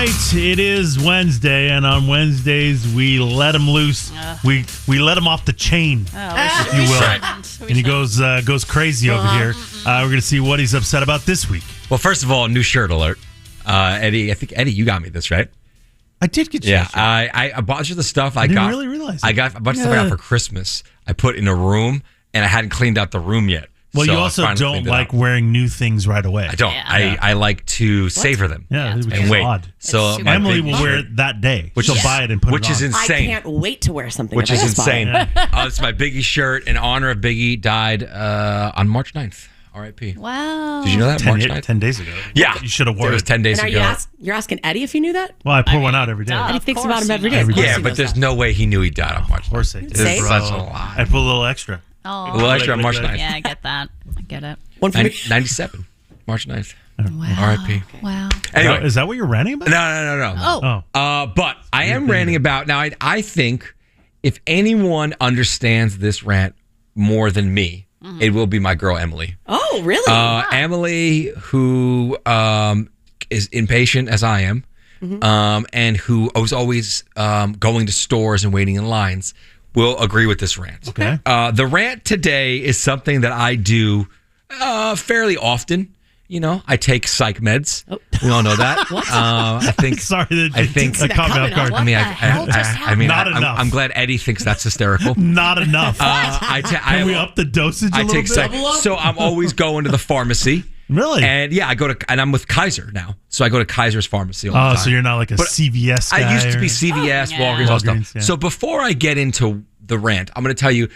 right, it is Wednesday, and on Wednesdays we let him loose. We let him off the chain, if you will. And he goes crazy over here. We're going to see what he's upset about this week. Well, first of all, new shirt alert. Eddie, I think, you got me this, right? I did get you. Yeah, I a bunch of the stuff I didn't really realize that. I got a bunch of stuff I got for Christmas. I put in a room, and I hadn't cleaned out the room yet. Well, so you also don't like wearing new things right away. I don't. Yeah. I like to savor them. Yeah, which and is wait. odd. So Emily will wear it that day. She'll buy it and put it on. Which is insane. I can't wait to wear something. Which is insane. It's my Biggie shirt in honor of Biggie. Died on March 9th. R.I.P. Wow. Did you know that? March 9th? 10 days ago. Yeah. You should have worn it. It was 10 days and ago. You're asking Eddie if you knew that? Well, I pour one out every day. Eddie thinks about him every day. Yeah, but there's no way he knew he died on March 9th. Of course I did. It's such a lie. I put a little extra. A little extra on March 9th. Yeah, I get that. I get it. 97. March 9th. Wow. R.I.P. Wow. Anyway. Is that what you're ranting about? No. Oh. But I am ranting about, now I think if anyone understands this rant more than me, it will be my girl Emily. Oh, really? Emily, who is impatient as I am, and who was always going to stores and waiting in lines, will agree with this rant. Okay. The rant today is something that I do fairly often. You know, I take psych meds. Oh. We all know that. I think. Sorry, that caught me off guard. I mean, not enough. I'm glad Eddie thinks that's hysterical. Not enough. Can we up the dosage a little bit? So I'm always going to the pharmacy. Really? And yeah, and I'm with Kaiser now. So I go to Kaiser's pharmacy all the time. So you're not like a CVS guy? I used to be CVS, Walgreens, all stuff. Yeah. So before I get into the rant, I'm going to tell you,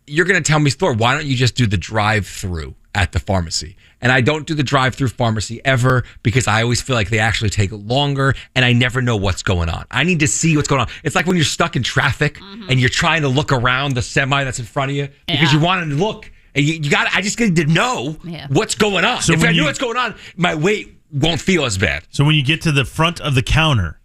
you're going to tell me, Thor, why don't you just do the drive-thru at the pharmacy? And I don't do the drive-thru pharmacy ever because I always feel like they actually take longer and I never know what's going on. I need to see what's going on. It's like when you're stuck in traffic and you're trying to look around the semi that's in front of you because you want to look. And I just need to know what's going on. So if I knew what's going on, my wait won't feel as bad. So when you get to the front of the counter,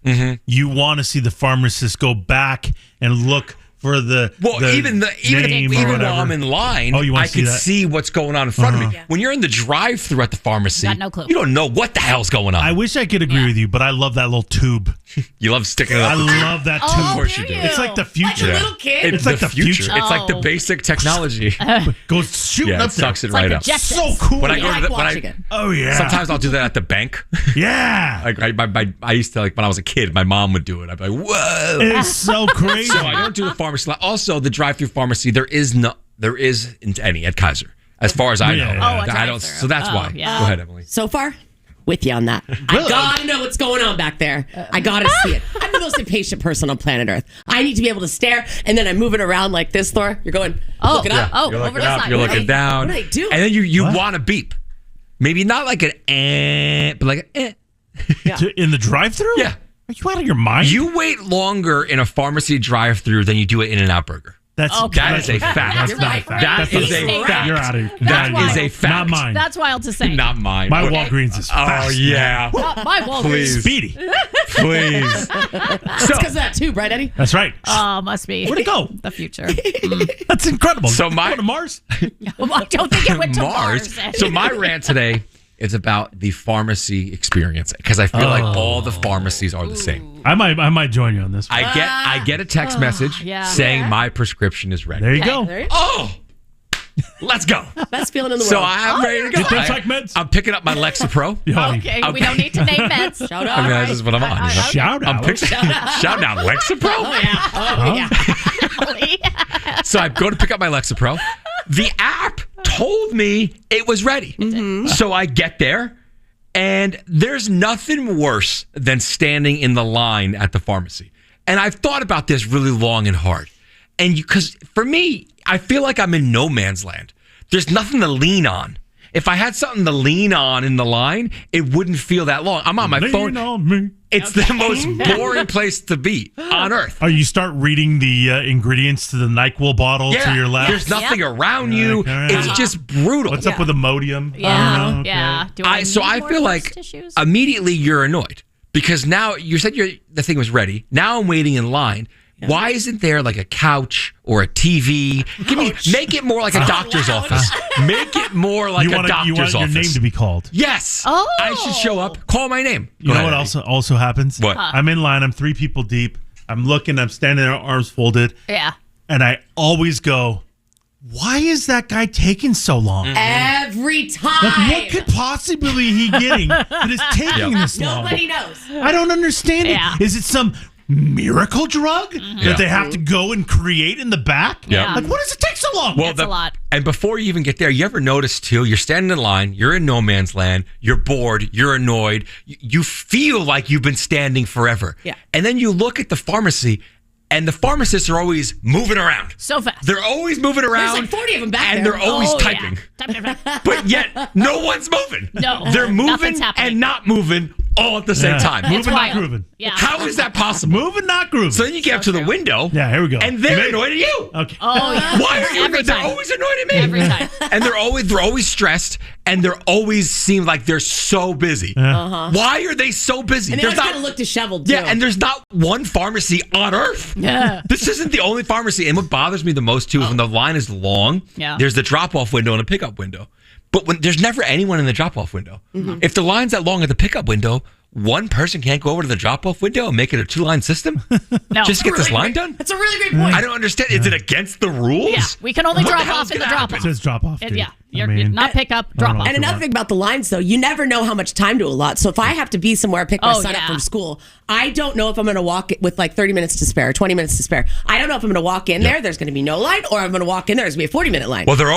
you want to see the pharmacist go back and look for even while I'm in line, I could see what's going on in front of me. When you're in the drive-thru at the pharmacy, got no clue. You don't know what the hell's going on. I wish I could agree with you, but I love that little tube. You love sticking it up. I love that tube. Of course you do. It's like the future. Like a little kid. It's like the future. It's like the basic technology. Goes shooting up there. Sucks it right up. So cool. When I go to sometimes I'll do that at the bank. Yeah. I used to, like, when I was a kid, my mom would do it. I'd be like, whoa. It's so crazy. So I don't do the pharmacy. Also, the drive-thru pharmacy, there isn't any at Kaiser, as far as I know. I don't. So that's why. Yeah. Go ahead, Emily. So far, with you on that. I gotta know what's going on back there. I gotta see it. I'm the most impatient person on planet Earth. I need to be able to stare, and then I'm moving around like this, Thor. You're going, look it up. You're looking up. You're looking down. What do I do? And then you want to beep. Maybe not like an but like an In the drive-thru? Yeah. Are you out of your mind? You wait longer in a pharmacy drive-thru than you do at In-N-Out Burger. That is a fact. That's not a fact. That is a fact. You're out of your That is a fact. Not mine. That's wild to say. Not mine. My Walgreens is fast. Oh, yeah. My Walgreens. Please. Speedy. Please. It's because of that tube, right, Eddie? That's right. Oh, must be. Where'd it go? The future. That's incredible. So go to Mars? I don't think it went to Mars. So my rant today is about the pharmacy experience because I feel like all the pharmacies are the same. I might join you on this one. I get a text message saying my prescription is ready. There you go. Oh, let's go. Best feeling in the world. So I'm ready to go. Get them psych meds. I'm picking up my Lexapro. Okay, we don't need to name meds. Shout out. I mean, this is what I'm on. Shout out. Shout out Lexapro. Oh, yeah. So I go to pick up my Lexapro. The app told me it was ready. So I get there, and there's nothing worse than standing in the line at the pharmacy. And I've thought about this really long and hard. And because for me, I feel like I'm in no man's land. There's nothing to lean on. If I had something to lean on in the line, it wouldn't feel that long. I'm on my phone. On me. It's the most boring place to be on earth. Oh, you start reading the ingredients to the NyQuil bottle to your left. There's nothing around you. It's just brutal. What's up with Imodium? Yeah. Yeah. Do I feel like immediately you're annoyed because now you said the thing was ready. Now I'm waiting in line. Why isn't there like a couch or a TV? Make it more like a doctor's office. Make it more like a doctor's you want office. Your name to be called. Yes. Oh. I should show up. Call my name. You know what also happens? What? I'm in line. I'm 3 people deep. I'm looking. I'm standing there, arms folded. Yeah. And I always go, why is that guy taking so long? Every time. Like, what could possibly he getting that is taking this long? Nobody knows. I don't understand it. Is it some miracle drug that they have to go and create in the back? Yeah. Like, what does it take so long? Well, That's a lot. And before you even get there, you ever notice too, you're standing in line, you're in no man's land, you're bored, you're annoyed, you feel like you've been standing forever. Yeah. And then you look at the pharmacy, and the pharmacists are always moving around. So fast. They're always moving around. There's like 40 of them back and there. they're always typing. Yeah. But yet, no one's moving. No. They're moving Nothing's happening. and not moving all at the same time. Moving, not wild. grooving. Yeah. How is that possible? Moving, not grooving. So then you get up to the window. Yeah, here we go. And they're annoyed at you. Okay. Oh, yeah. Why are you? Every They're time. always annoyed at me. Every time. And they're always stressed, and they're always seem like they're so busy. Why are they so busy? And they always kind of look disheveled, too. Yeah, and there's not one pharmacy on earth. Yeah. This isn't the only pharmacy. And what bothers me the most, too, is when the line is long, there's the drop-off window and a pickup window. But when there's never anyone in the drop-off window. If the line's that long at the pickup window, one person can't go over to the drop-off window and make it a 2-line system? No. Just to get this line done? That's a really great point. I don't understand. Is it against the rules? Yeah. We can only What the drop hell's off in the gonna drop happen? off. It says drop off. Yeah. You're not pick up, drop off. And another thing about the lines, though, you never know how much time to allot. So if I have to be somewhere, pick my son up from school, I don't know if I'm going to walk with like 30 minutes to spare, 20 minutes to spare. I don't know if I'm going to walk in there, there's going to be no line, or I'm going to walk in there, there's going to be a 40-minute line. Well, they're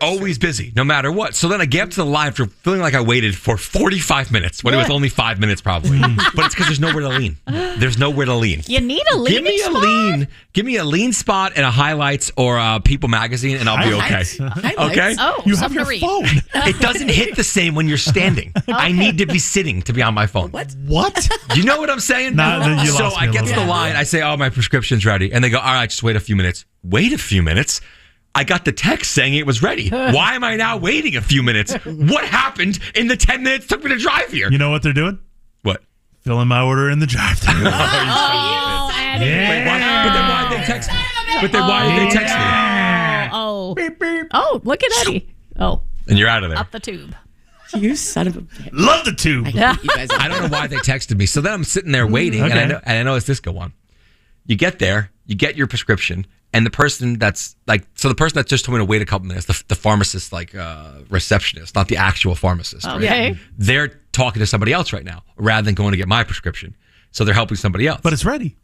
always busy, no matter what. So then I get up to the line for feeling like I waited for 45 minutes when it was only 5 minutes probably. But it's because there's nowhere to lean. There's nowhere to lean. You need a leaning spot? Give me a lean spot and a highlights or a People magazine, and I'll be okay. Okay? Oh, You have something your to read. phone. It doesn't hit the same when you're standing. I need to be sitting to be on my phone. What? You know what I'm saying? You So lost me I a get to little the line. I say, "Oh, my prescription's ready," and they go, "All right, just wait a few minutes." Wait a few minutes. I got the text saying it was ready. Why am I now waiting a few minutes? What happened in the 10 minutes it took me to drive here? You know what they're doing? What? Filling my order in the drive-thru. Wait, why? But then why did they text me? But then why did they text me? Oh. Oh, look at Eddie. Oh. And you're out of there. Up the tube. You son of a bitch. Love the tube. Yeah. You guys I don't know why they texted me. So then I'm sitting there waiting, and I know it's this go on. You get there, you get your prescription, and the person that's the person that just told me to wait a couple minutes, the pharmacist, receptionist, not the actual pharmacist. Okay. Right? They're talking to somebody else right now rather than going to get my prescription. So they're helping somebody else. But it's ready.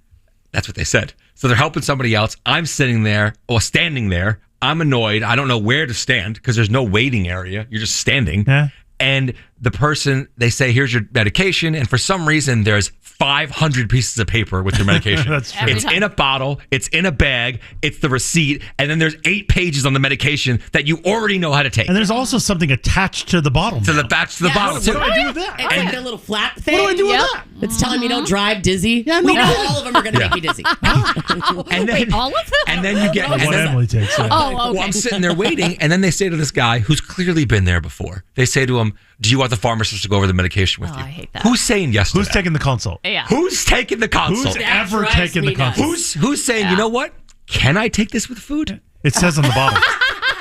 That's what they said. So they're helping somebody else. I'm sitting there, or standing there. I'm annoyed. I don't know where to stand because there's no waiting area. You're just standing. Yeah. And the person, they say, here's your medication. And for some reason, there's 500 pieces of paper with your medication. That's true. It's in a bottle. It's in a bag. It's the receipt. And then there's 8 pages on the medication that you already know how to take. And there's also something attached to the bottle. to the bottle. What do I do with that? It's like a little flap thing. What do I do with that? It's telling me don't drive dizzy. Yeah, we no. know all of them are going to make me dizzy. And then, Wait, all of them? And then you get... What and then- Emily takes. Yeah. Oh, okay. Well, I'm sitting there waiting, and then they say to this guy who's clearly been there before, they say to him, do you want the pharmacist to go over the medication with you? I hate that. Who's saying yes to Who's that? taking the consult? Yeah. Who's taking the consult? Who's ever drives taken the me nuts. consult? Who's saying, you know what? Can I take this with food? It says on the bottle.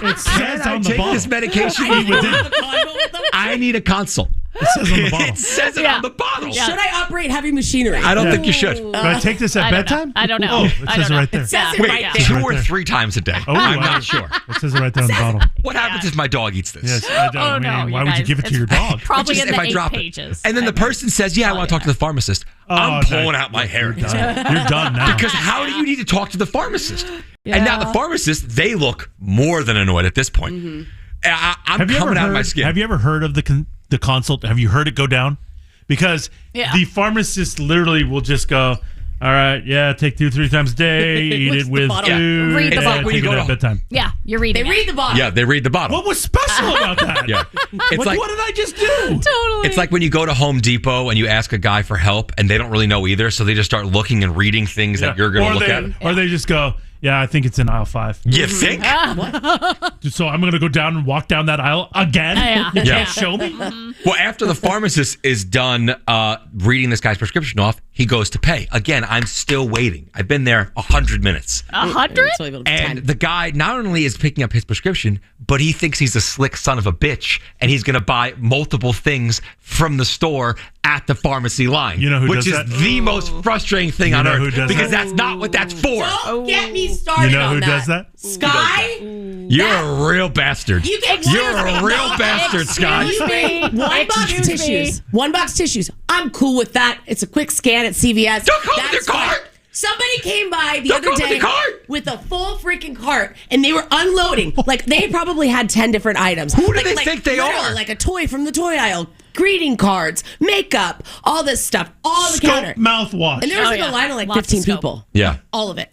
It says Can I on the take bottle. this medication? I need a consult. It says on the bottle. It says it Yeah. on the bottle. Yeah. Should I operate heavy machinery? I don't think you should. Can I take this at I don't know. bedtime? I don't know. Oh, it I says don't it right there. It says it Wait, right It's 2 right or there. 3 times a day. Oh, I'm wow. not sure. It says it right there on the bottle. What happens if my dog eats this? Yes, I don't. Oh, I mean, no. why you would you guys, give it to it's your dog? Probably Just in if the I 8 drop pages. it. And then the person says, yeah, I want to talk to the pharmacist. I'm okay. pulling out my hair. You're done now. Because how do you need to talk to the pharmacist? And now the pharmacist, they look more than annoyed at this point. I'm coming out of my skin. Have you ever heard of the consult? Have you heard it go down? Because the pharmacist literally will just go, all right, take 2-3 times a day, eat it with bottle. food, Read the and bottle. When you take go it at to- bedtime. Yeah, you're reading They it. read the bottle. Yeah, they read the bottle. What was special about that? Yeah. It's like what did I just do? Totally. It's like when you go to Home Depot and you ask a guy for help and they don't really know either, so they just start looking and reading things that you're going to look at. Or they just go, Yeah, I think it's in aisle 5. You think? So I'm going to go down and walk down that aisle again? You can't show me? Well, after the pharmacist is done reading this guy's prescription off, he goes to pay. Again, I'm still waiting. I've been there 100 minutes. 100? And the guy not only is picking up his prescription, but he thinks he's a slick son of a bitch, and he's going to buy multiple things from the store at the pharmacy line. You know who which does is that? the most frustrating thing on earth, because that's not what that's for. Don't get me started You know on who that. does that? Sky? You're a real bastard. You're a real bastard, Sky. One box tissues. I'm cool with that. It's a quick scan at CVS. Don't come with your cart. Somebody came by the other day with a full freaking cart, and they were unloading. Like, they probably had 10 different items. Who do they think they are? Like a toy from the toy aisle, greeting cards, makeup, all this stuff, all the counter. Mouthwash. And there was a line of like 15 people. Yeah. All of it.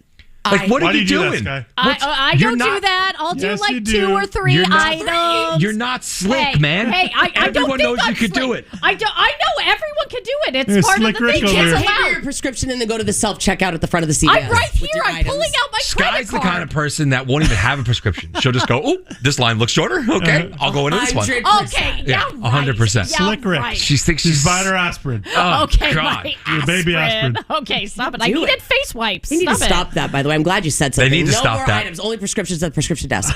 Like, what are you do doing? that, I don't do that. I'll do Yes, like you 2 do. or 3 items. You're not slick, man. Hey, I don't Everyone think knows I'm you could do slick. it. I know everyone can do it. It's You're part of slick the Rick thing. over It's here. Pay for allowed. your prescription and then go to the self-checkout at the front of the CVS. I'm right here. with your I'm items. pulling out my Sky's credit the card. kind of person that won't even have a prescription. She'll just go, oh, this line looks shorter. Okay, I'll go into this one. 100%. Okay, Yeah, yeah, 100%. Yeah, Slick Rick. right. She thinks She's buying her aspirin. Oh, Okay, God. my Your baby aspirin. Okay, stop it. I Do needed it. face wipes. They need to stop that, by the way. I'm glad you said something. need to no stop more that. items, only prescriptions at the prescription desk.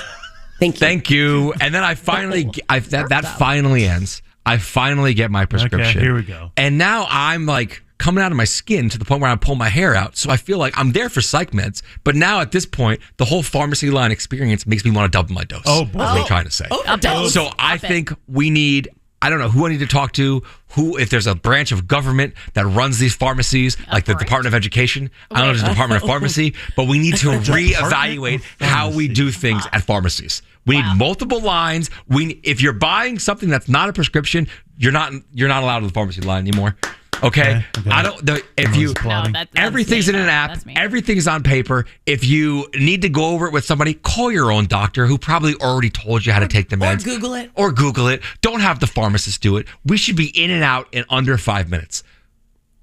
Thank you. Thank you. And then I finally, that finally ends. I finally get my prescription. Okay, here we go. And now I'm like coming out of my skin to the point where I pull my hair out. So I feel like I'm there for psych meds. But now at this point, the whole pharmacy line experience makes me want to double my dose. Oh, boy. That's what I'm trying to say. Overdose. So I think we need, I don't know who I need to talk to, if there's a branch of government that runs these pharmacies, like the Department of Education. I don't know if there's a Department of Pharmacy, but we need to reevaluate how we do things at pharmacies. We need multiple lines. If you're buying something that's not a prescription, you're not allowed to the pharmacy line anymore. Okay. I don't. If you, everything's in an app. Everything's on paper. If you need to go over it with somebody, call your own doctor who probably already told you how to take the meds. Or Google it. Don't have the pharmacist do it. We should be in and out in under 5 minutes.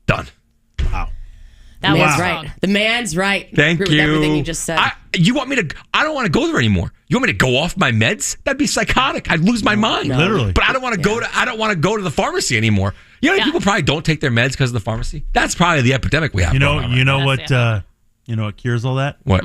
Done. Wow. The man's right. The man's right. Thank Agree you. with everything you just said. You want me to? I don't want to go there anymore. You want me to go off my meds? That'd be psychotic. I'd lose my mind. Literally. But I don't want to go to. I don't want to go to the pharmacy anymore. You know, people probably don't take their meds because of the pharmacy. That's probably the epidemic we have. You know going on what cures all that? What?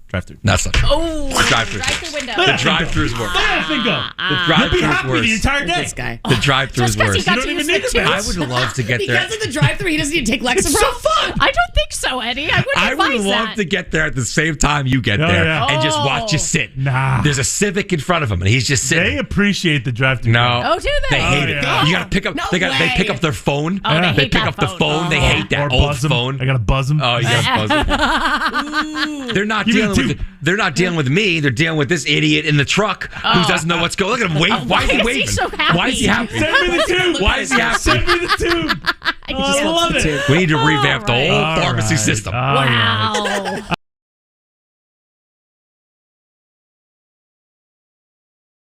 Drive-thru. That's not true. Oh, The drive-thru. drive-thru window. The drive-thru's worse. You'll be happy the entire day. This guy. The drive-thru's Just 'cause he worse. got You to don't use even the need the I tubes. would love to get there. Because of the drive-thru, he doesn't need to take Lexapro. It's so fun. I don't think so, Eddie. I wouldn't I would advise love that. to get there at the same time you get there and just watch you sit. Nah. There's a Civic in front of him and he's just sitting. They appreciate the drive-thru. No. Oh, do they? They hate it. yeah. You got to pick up. No They pick way. up their phone. Oh, they hate pick that up the phone. phone. They hate that Or old buzz 'em. phone. I gotta buzz them. Oh, you got to buzz. They're not Give me dealing two. with. They're not dealing with me. They're dealing with this idiot in the truck who doesn't know what's going. Look at him wave. Why is he Why is waving? he so happy? Why is he happy? Send me the tube. Why is he happy? Send me the tube. I love it. We need to revamp the whole All pharmacy right. system. All right. Wow.